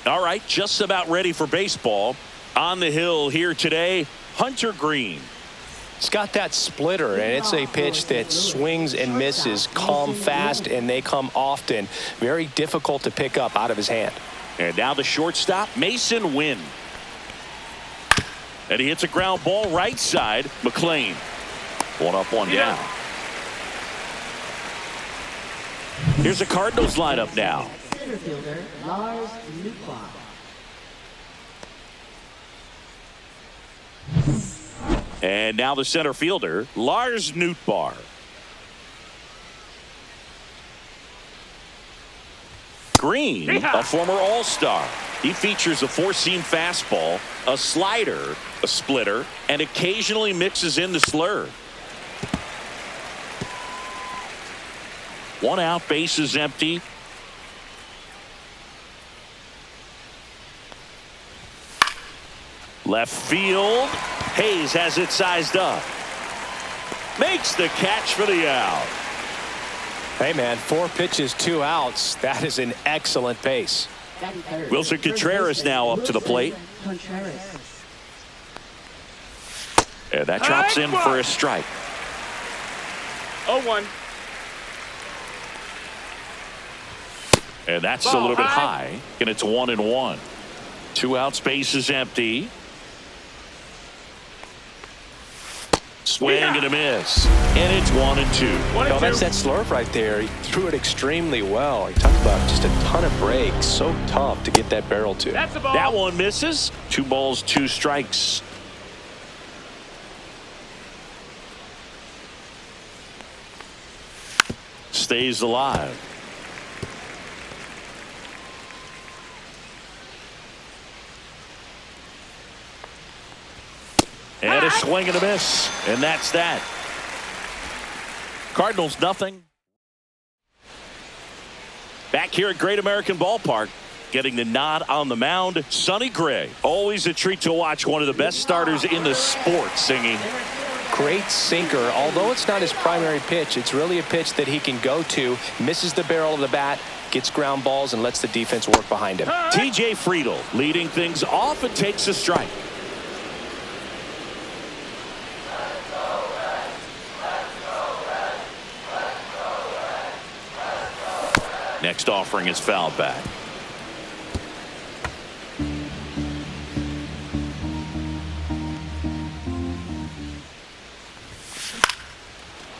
All right, just about ready for baseball. On the hill here today, Hunter Green. It's got that splitter, and it's a pitch that swings and misses, come fast, and they come often. Very difficult to pick up out of his hand. And now the shortstop, Mason Wynn. And he hits a ground ball right side. McLean. One up, one down. Here's the Cardinals lineup now. Center fielder, Lars Nootbaar. And now the center fielder, Lars Nootbaar. Green, a former All-Star. He features a four-seam fastball, a slider, a splitter, and occasionally mixes in the slur. One out, base is empty. Left field. Hayes has it sized up. Makes the catch for the out. Hey, man, 4 pitches, 2 outs. That is an excellent pace. Wilson Contreras now up to the plate. And that drops in for a strike. 0-1. And that's a little bit high. And it's 1-1. 2 outs, base is empty. Swing and a miss. And it's 1-2. No, that's that slurve right there. He threw it extremely well. He talked about just a ton of breaks. So tough to get that barrel to. That's a ball. That one misses. 2 balls, 2 strikes. Stays alive. And a swing and a miss. And that's that. Cardinals nothing. Back here at Great American Ballpark, getting the nod on the mound, Sonny Gray. Always a treat to watch one of the best starters in the sport singing. Great sinker. Although it's not his primary pitch, it's really a pitch that he can go to, misses the barrel of the bat, gets ground balls, and lets the defense work behind him. TJ Friedl leading things off and takes a strike. Next offering is fouled back.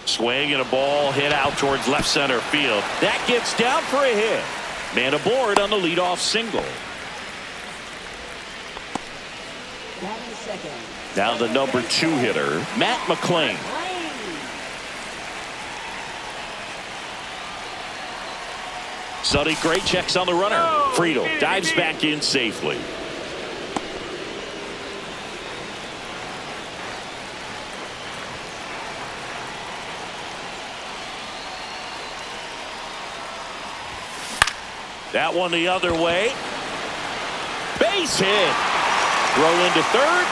Swing and a ball hit out towards left center field. That gets down for a hit. Man aboard on the leadoff single. Now the number 2 hitter, Matt McLean. Sonny Gray checks on the runner. Friedl dives back in safely. That one the other way. Base hit. Throw into third.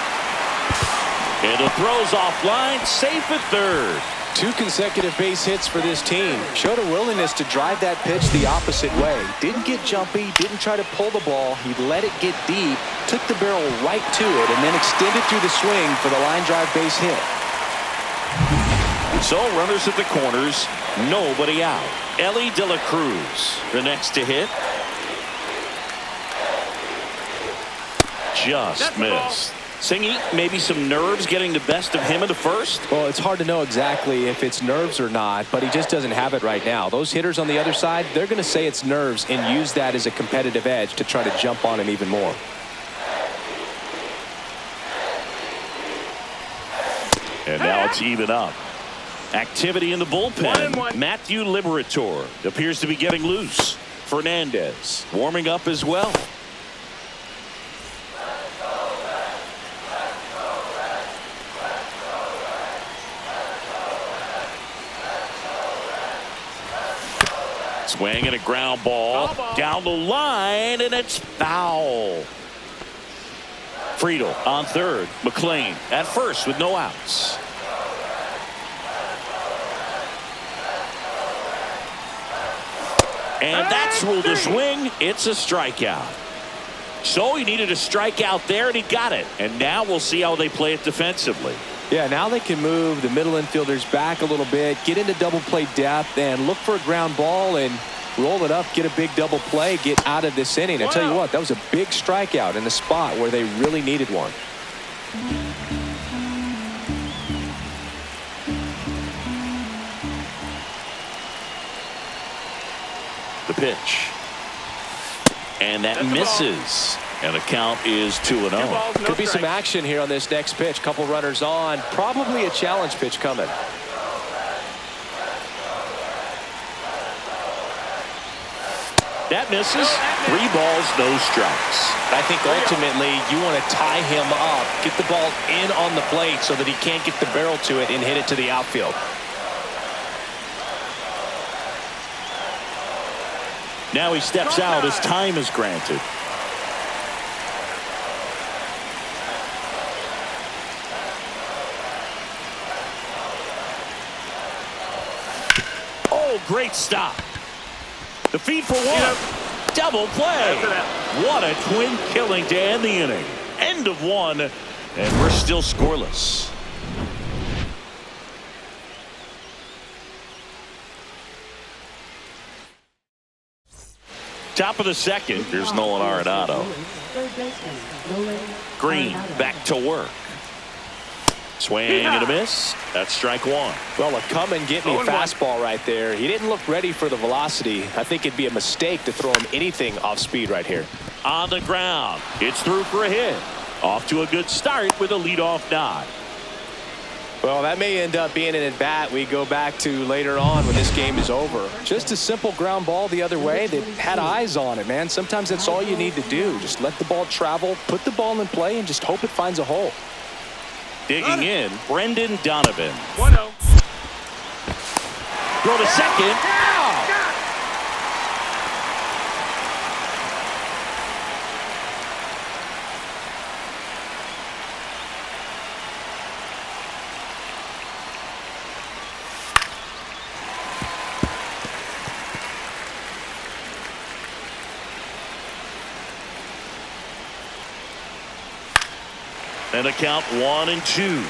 And the throw's offline. Safe at third. 2 consecutive base hits for this team. Showed a willingness to drive that pitch the opposite way. Didn't get jumpy, didn't try to pull the ball. He let it get deep, took the barrel right to it, and then extended through the swing for the line drive base hit. So runners at the corners, nobody out. Ellie De La Cruz, the next to hit. Just missed. Singy, maybe some nerves getting the best of him in the first? Well, it's hard to know exactly if it's nerves or not, but he just doesn't have it right now. Those hitters on the other side, they're going to say it's nerves and use that as a competitive edge to try to jump on him even more. And now it's even up. Activity in the bullpen. Matthew Liberator appears to be getting loose. Fernandez warming up as well. Swing and a ground ball down the line, and it's foul. Friedl on third. McLean at first with no outs. And that's ruled a swing. It's a strikeout. So he needed a strikeout there, and he got it. And now we'll see how they play it defensively. Yeah, now they can move the middle infielders back a little bit, get into double play depth, and look for a ground ball and roll it up, get a big double play, get out of this inning. I tell you what, that was a big strikeout in the spot where they really needed one. The pitch. And that misses. And the count is 2-0. Could be some action here on this next pitch. Couple runners on. Probably a challenge pitch coming. That misses. 3 balls, no strikes. I think ultimately you want to tie him up, get the ball in on the plate so that he can't get the barrel to it and hit it to the outfield. Now he steps out as time is granted. Oh, great stop. The feed for one. Double play. What a twin killing to end the inning. End of one, and we're still scoreless. Top of the second. Here's Nolan Arenado. Green back to work. Swing and a miss. That's strike one. Well, a come and get me fastball right there. He didn't look ready for the velocity. I think it'd be a mistake to throw him anything off speed right here. On the ground. It's through for a hit. Off to a good start with a leadoff nod. Well, that may end up being an at-bat we go back to later on when this game is over. Just a simple ground ball the other way that had eyes on it, man. Sometimes that's all you need to do. Just let the ball travel, put the ball in play, and just hope it finds a hole. Digging in, Brendan Donovan. 1-0. Throw to second. And a count 1-2.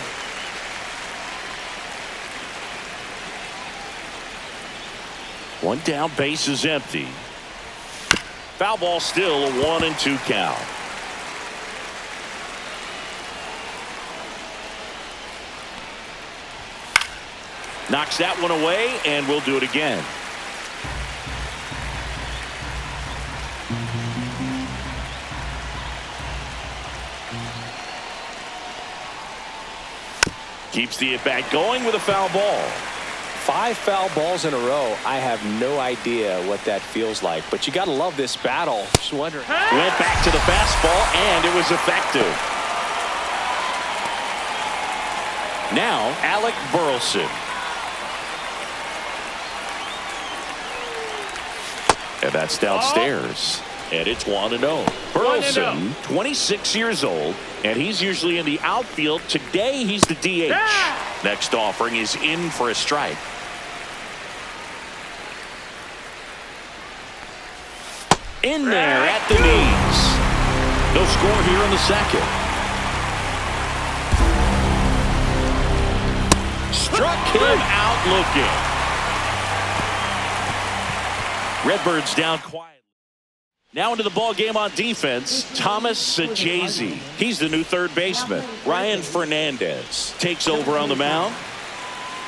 One down, base is empty. Foul ball, still a 1-2 count. Knocks that one away, and we'll do it again. Keeps the at-bat going with a foul ball. 5 foul balls in a row. I have no idea what that feels like, but you got to love this battle. Just wondering. Went back to the fastball, and it was effective. Now, Alec Burleson. And that's downstairs. And it's 1-0. Burleson, 26 years old, and he's usually in the outfield. Today, he's the DH. Next offering is in for a strike. In there at the knees. No score here in the second. Struck him out looking. Redbirds down quietly. Now into the ball game on defense, Thomas Sajazi. He's the new third baseman. Ryan Fernandez takes over on the mound.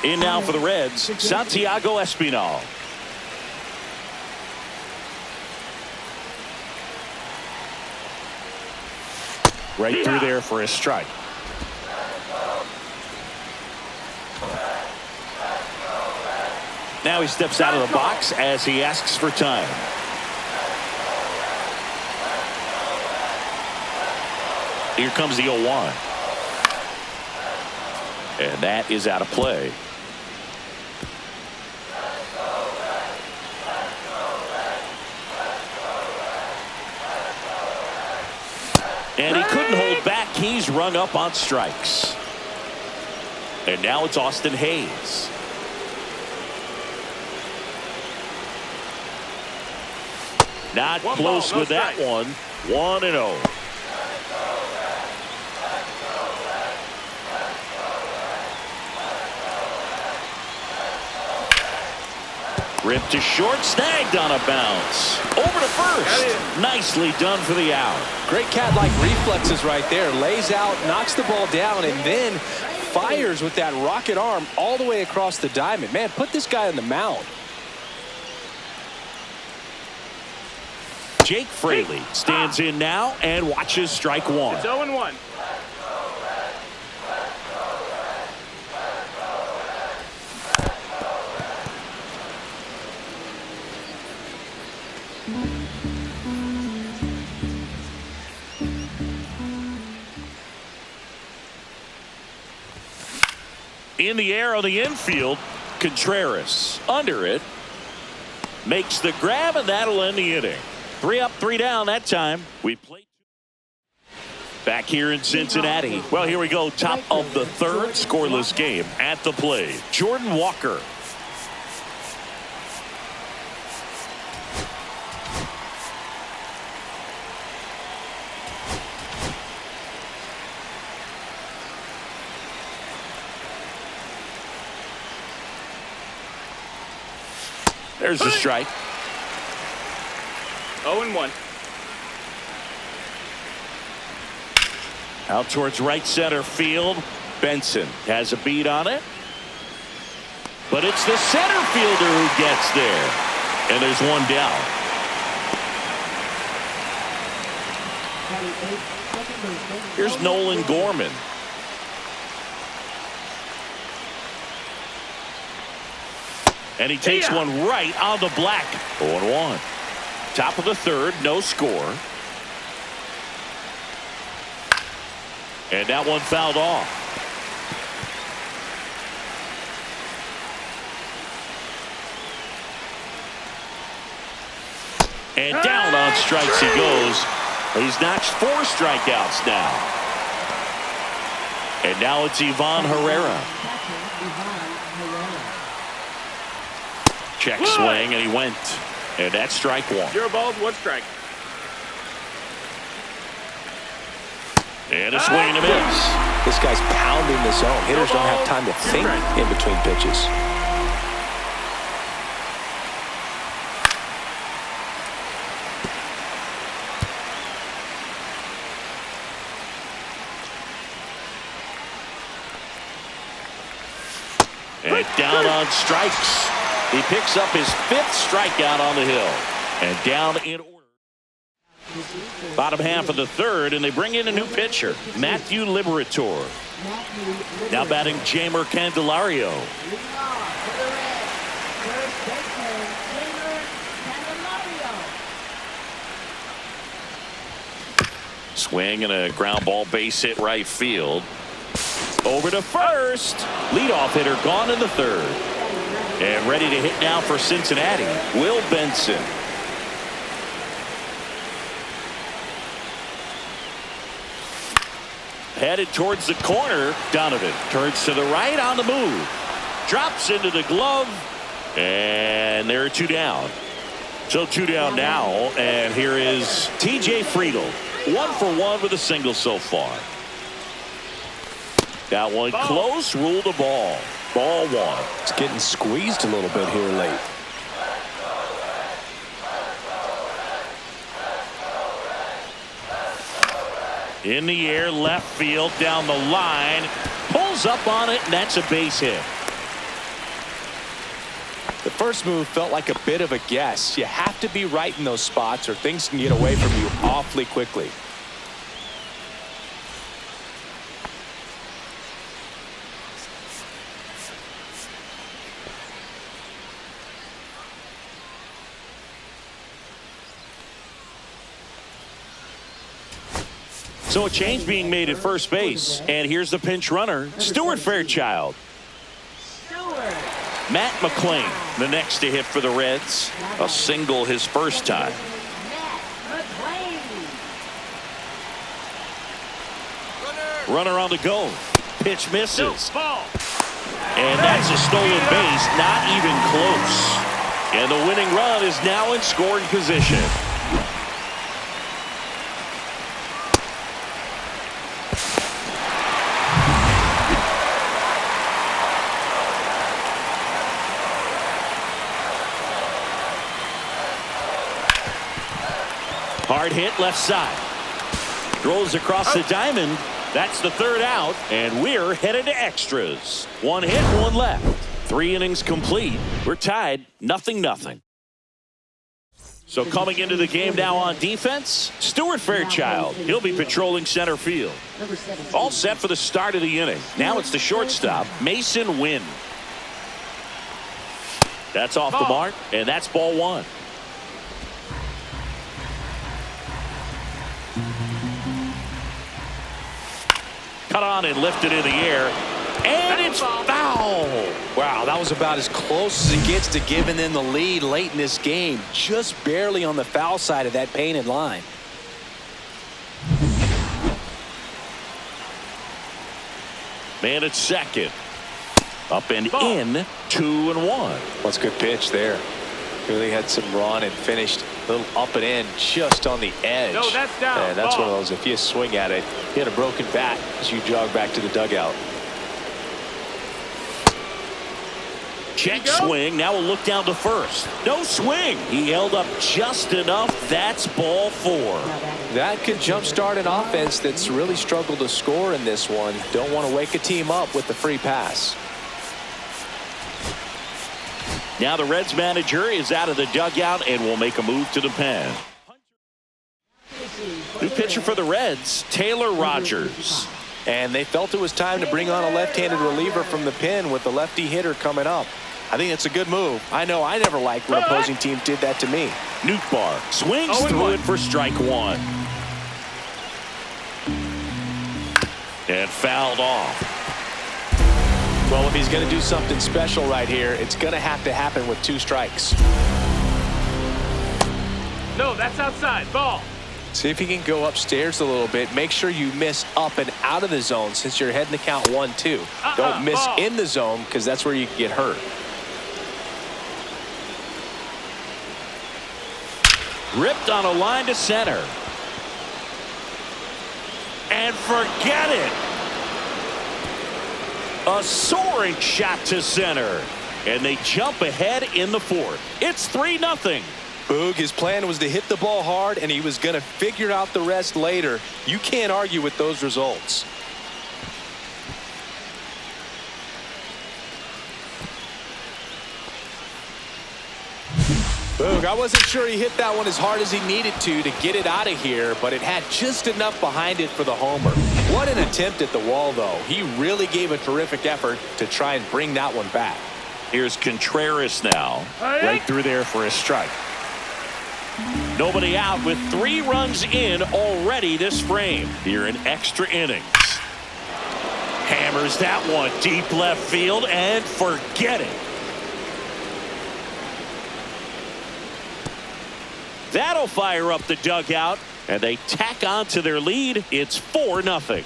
In now for the Reds, Santiago Espinal. Right through there for a strike. Now he steps out of the box as he asks for time. Here comes the 0-1. And that is out of play. And he couldn't hold back. He's rung up on strikes. And now it's Austin Hayes. Not close with that one. 1-0. Ripped to short, snagged on a bounce. Over to first. Nicely done for the out. Great cat-like reflexes right there. Lays out, knocks the ball down, and then fires with that rocket arm all the way across the diamond. Man, put this guy on the mound. Jake Fraley stands in now and watches strike one. It's 0-1. In the air on the infield, Contreras under it. Makes the grab, and that'll end the inning. 3 up, 3 down that time. We played back here in Cincinnati. Well, here we go. Top of the third, scoreless game at the plate. Jordan Walker. There's the strike. 0-1. Out towards right center field. Benson has a beat on it. But it's the center fielder who gets there. And there's one down. Here's Nolan Gorman. And he takes one right on the black. 0-1. Top of the third, no score. And that one fouled off. And down on strikes he goes. He's notched 4 strikeouts now. And now it's Ivan Herrera. Check swing, and he went. And that's strike one. 0 balls, 1 strike. And a swing and a miss. This guy's pounding the zone. Hitters don't have time to think in between pitches. And down on strikes. He picks up his 5th strikeout on the hill. And down in order. Bottom half of the third, and they bring in a new pitcher, Matthew Liberatore. Now batting Jamer Candelario. Swing and a ground ball base hit right field. Over to first. Leadoff hitter gone in the third. And ready to hit now for Cincinnati, Will Benson. Headed towards the corner. Donovan turns to the right on the move. Drops into the glove. And there are 2 down. So 2 down now. And here is T.J. Friedl. 1 for 1 with a single so far. That one close. Ruled a ball. Ball 1. It's getting squeezed a little bit here late. In the air, left field, down the line. Pulls up on it, and that's a base hit. The first move felt like a bit of a guess. You have to be right in those spots or things can get away from you awfully quickly. So a change being made at first base. And here's the pinch runner, Stuart Fairchild. Matt McClain, the next to hit for the Reds. A single his first time. Runner on the go. Pitch misses. And that's a stolen base, not even close. And the winning run is now in scoring position. Hard hit left side. Throws across the diamond. That's the third out, and we're headed to extras. One hit, one left. 3 innings complete. We're tied 0-0. So coming into the game now on defense, Stuart Fairchild. He'll be patrolling center field. All set for the start of the inning. Now it's the shortstop, Mason Wynn. That's off the mark, and that's ball 1. Cut on and lifted in the air. And it's foul. Wow, that was about as close as he gets to giving them the lead late in this game. Just barely on the foul side of that painted line. Man at second. Up and in, 2-1. That's a good pitch there. Really had some run and finished a little up and in just on the edge. No, that's down. And that's one of those, if you swing at it, hit a broken bat as you jog back to the dugout. Check swing. Now we'll look down to first. No swing. He held up just enough. That's ball 4. That could jumpstart an offense that's really struggled to score in this one. Don't want to wake a team up with the free pass. Now the Reds manager is out of the dugout and will make a move to the pen. New pitcher for the Reds, Taylor Rogers. And they felt it was time to bring on a left-handed reliever from the pen with the lefty hitter coming up. I think it's a good move. I know I never liked when opposing teams did that to me. Nootbaar swings through it for strike 1. And fouled off. Well, if he's going to do something special right here, it's going to have to happen with 2 strikes. No, that's outside. Ball. See if he can go upstairs a little bit. Make sure you miss up and out of the zone since you're heading to count 1-2. Don't miss ball. in the zone because that's where you can get hurt. Ripped on a line to center. And forget it. A soaring shot to center. And they jump ahead in the 4th. It's 3-0. Boog, his plan was to hit the ball hard, and he was going to figure out the rest later. You can't argue with those results. Boog, I wasn't sure he hit that one as hard as he needed to get it out of here, but it had just enough behind it for the homer. What an attempt at the wall, though. He really gave a terrific effort to try and bring that one back. Here's Contreras now. Right through there for a strike. Nobody out with 3 runs in already this frame here in extra innings. Hammers that one deep left field and forget it. That'll fire up the dugout and they tack on to their lead. It's 4-0.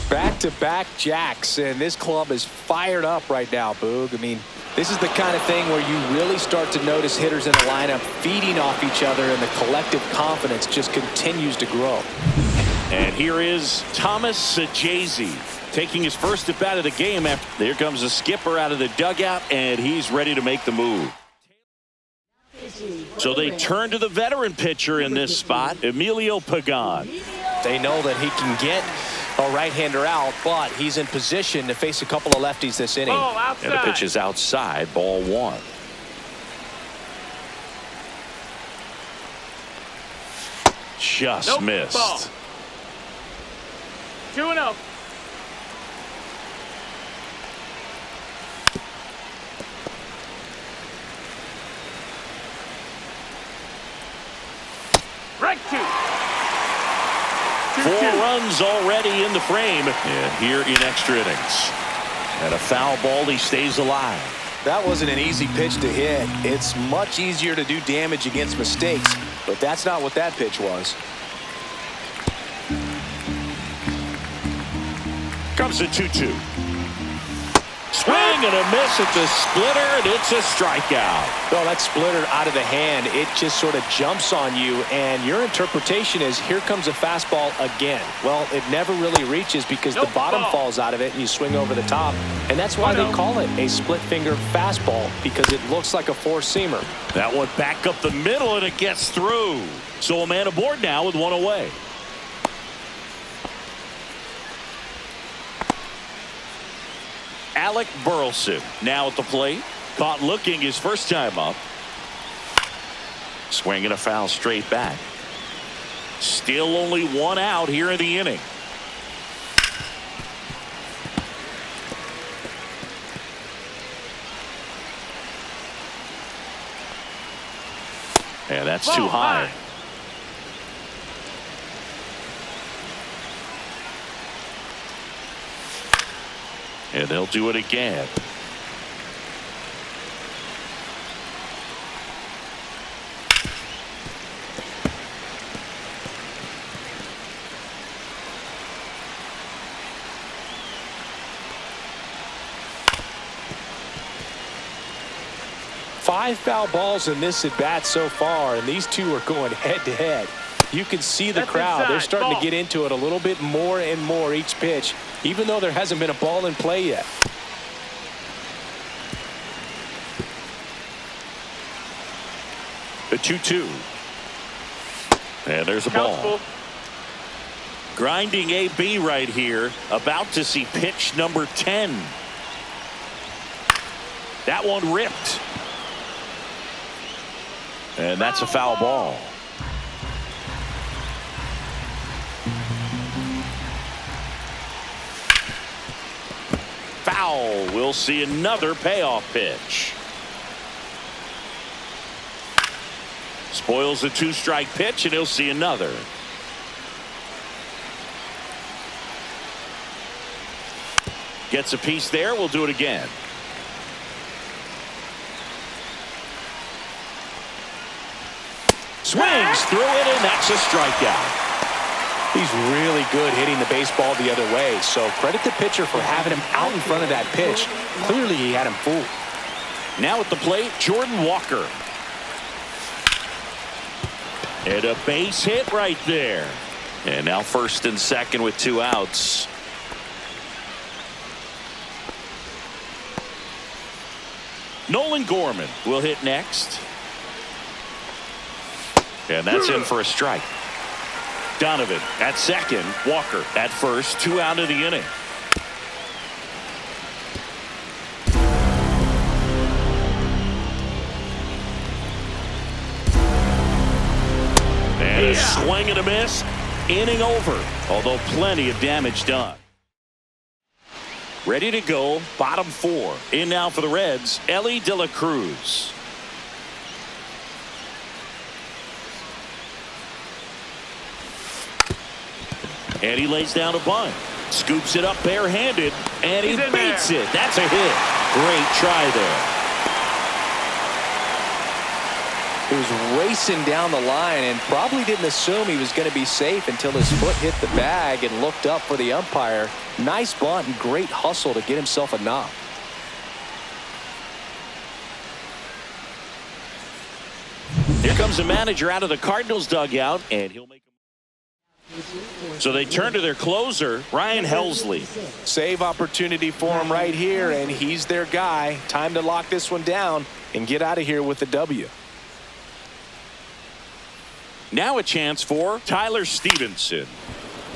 Back-to-back jacks, and this club is fired up right now, Boog. I mean, this is the kind of thing where you really start to notice hitters in the lineup feeding off each other, and the collective confidence just continues to grow. And here is Thomas Sajazi taking his first at bat of the game. After here comes the skipper out of the dugout, and he's ready to make the move. So they turn to the veteran pitcher in this spot, Emilio Pagan. They know that he can get a right-hander out, but he's in position to face a couple of lefties this inning. And the pitch is outside, ball 1. Just missed. Ball. 2-0. Right 2. 4 runs already in the frame and here in extra innings. And a foul ball, he stays alive. That wasn't an easy pitch to hit. It's much easier to do damage against mistakes, but that's not what that pitch was. Comes the 2-2. Swing and a miss at the splitter, and it's a strikeout. Well, that splitter out of the hand, it just sort of jumps on you, and your interpretation is, here comes a fastball again. Well, it never really reaches because the bottom falls out of it, and you swing over the top. And that's why they call it a split-finger fastball, because it looks like a four-seamer. That one back up the middle, and it gets through. So a man aboard now with one away. Alec Burleson now at the plate. Caught looking his first time up. Swinging a foul straight back. Still only one out here in the inning. And that's too high. And they'll do it again. Five foul balls in this at bat so far, and these two are going head to head. You can see the crowd. They're starting to get into it a little bit more and more each pitch, even though there hasn't been a ball in play yet. The 2-2. And there's a ball. Grinding AB right here. About to see pitch number 10. That one ripped. And that's a foul ball. Foul. We'll see another payoff pitch. Spoils the two-strike pitch, and he'll see another. Gets a piece there. We'll do it again. Swings through it, and that's a strikeout. He's really good hitting the baseball the other way, so credit the pitcher for having him out in front of that pitch. Clearly, he had him fooled. Now at the plate, Jordan Walker. And a base hit right there. And now first and second with two outs. Nolan Gorman will hit next. And that's in for a strike. Donovan at second. Walker at first. Two out of the inning. And a swing and a miss. Inning over. Although plenty of damage done. Ready to go. Bottom four. In now for the Reds. Ellie De La Cruz. And he lays down a bunt. Scoops it up barehanded. And he beats it. That's a hit. Great try there. He was racing down the line and probably didn't assume he was going to be safe until his foot hit the bag and looked up for the umpire. Nice bunt and great hustle to get himself a knock. Here comes the manager out of the Cardinals dugout, and he'll make. So they turn to their closer, Ryan Helsley. Save opportunity for him right here, and he's their guy. Time to lock this one down and get out of here with the W. Now a chance for Tyler Stevenson.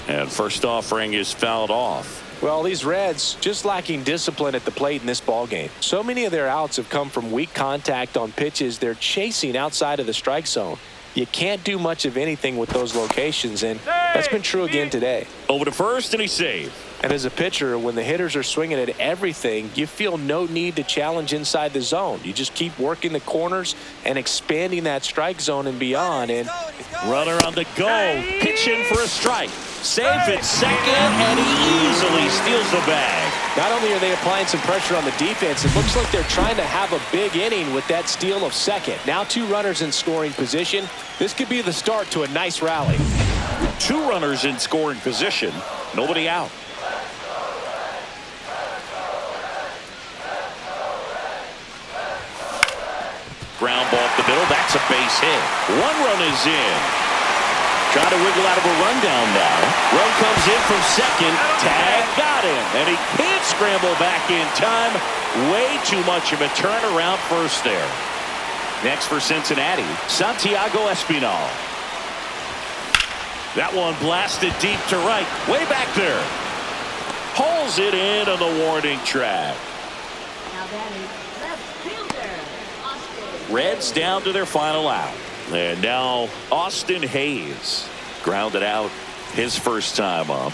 And first offering is fouled off. Well, these Reds just lacking discipline at the plate in this ballgame. So many of their outs have come from weak contact on pitches they're chasing outside of the strike zone. You can't do much of anything with those locations, and that's been true again today. Over to first, and he saved. And as a pitcher, when the hitters are swinging at everything, you feel no need to challenge inside the zone. You just keep working the corners and expanding that strike zone and beyond. And runner on the go, pitching for a strike. Safe at second, and he easily steals the bag. Not only are they applying some pressure on the defense, it looks like they're trying to have a big inning with that steal of second. Now two runners in scoring position. This could be the start to a nice rally. Two runners in scoring position, nobody out. Ground ball up the middle. That's a base hit. One run is in. Trying to wiggle out of a rundown now. Run comes in from second. Tag got him. And he can't scramble back in time. Way too much of a turnaround first there. Next for Cincinnati, Santiago Espinal. That one blasted deep to right. Way back there. Pulls it in on the warning track. Now batting left fielder, Austin. Reds down to their final out. And now Austin Hayes grounded out his first time up.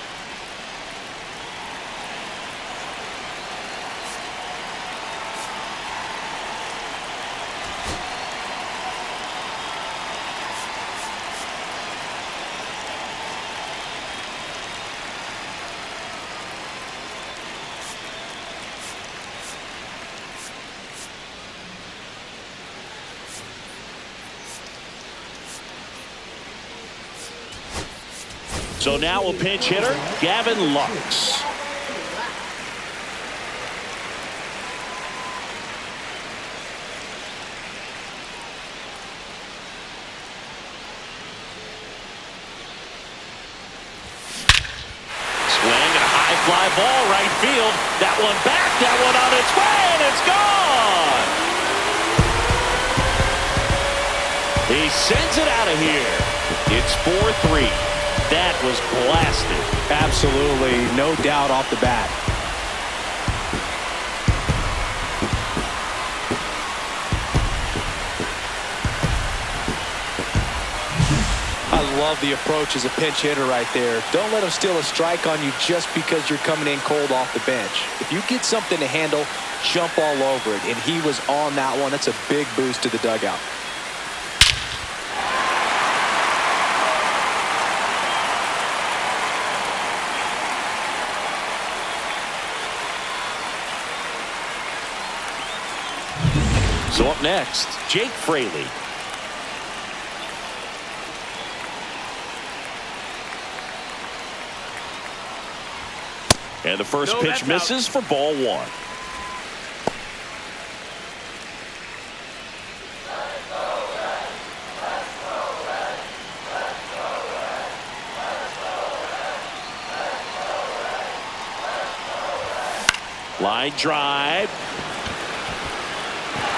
So now a pinch hitter, Gavin Lux. Swing and a high fly ball right field. That one back, that one on its way, and it's gone. He sends it out of here. It's 4-3. That was blasted. Absolutely, no doubt off the bat. I love the approach as a pinch hitter right there. Don't let him steal a strike on you just because you're coming in cold off the bench. If you get something to handle, jump all over it. And he was on that one. That's a big boost to the dugout. So up next, Jake Fraley. And the first pitch misses for ball one. Line drive.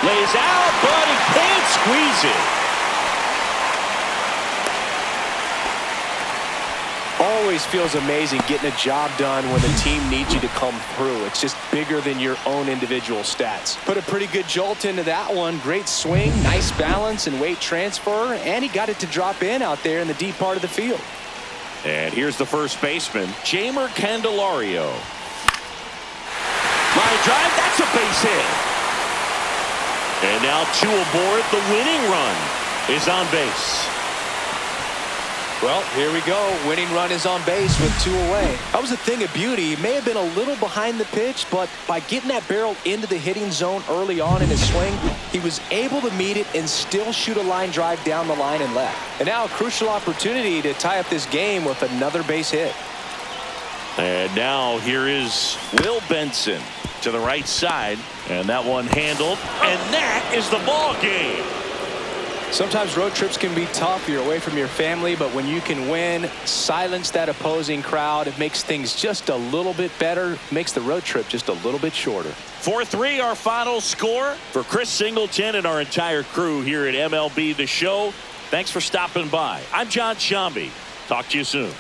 Lays out, but he can't squeeze it. Always feels amazing getting a job done when the team needs you to come through. It's just bigger than your own individual stats. Put a pretty good jolt into that one. Great swing, nice balance and weight transfer, and he got it to drop in out there in the deep part of the field. And here's the first baseman, Jeimer Candelario. Line drive, that's a base hit. And now two aboard. The winning run is on base. Well, here we go. Winning run is on base with two away. That was a thing of beauty. He may have been a little behind the pitch, but by getting that barrel into the hitting zone early on in his swing, he was able to meet it and still shoot a line drive down the line and left. And now a crucial opportunity to tie up this game with another base hit. And now here is Will Benson to the right side, and that one handled, and that is the ball game. Sometimes road trips can be tough. You're away from your family, but when you can win, silence that opposing crowd, it makes things just a little bit better, makes the road trip just a little bit shorter. 4-3 our final score. For Chris Singleton and our entire crew here at MLB The Show, thanks for stopping by. I'm John Shambi. Talk to you soon.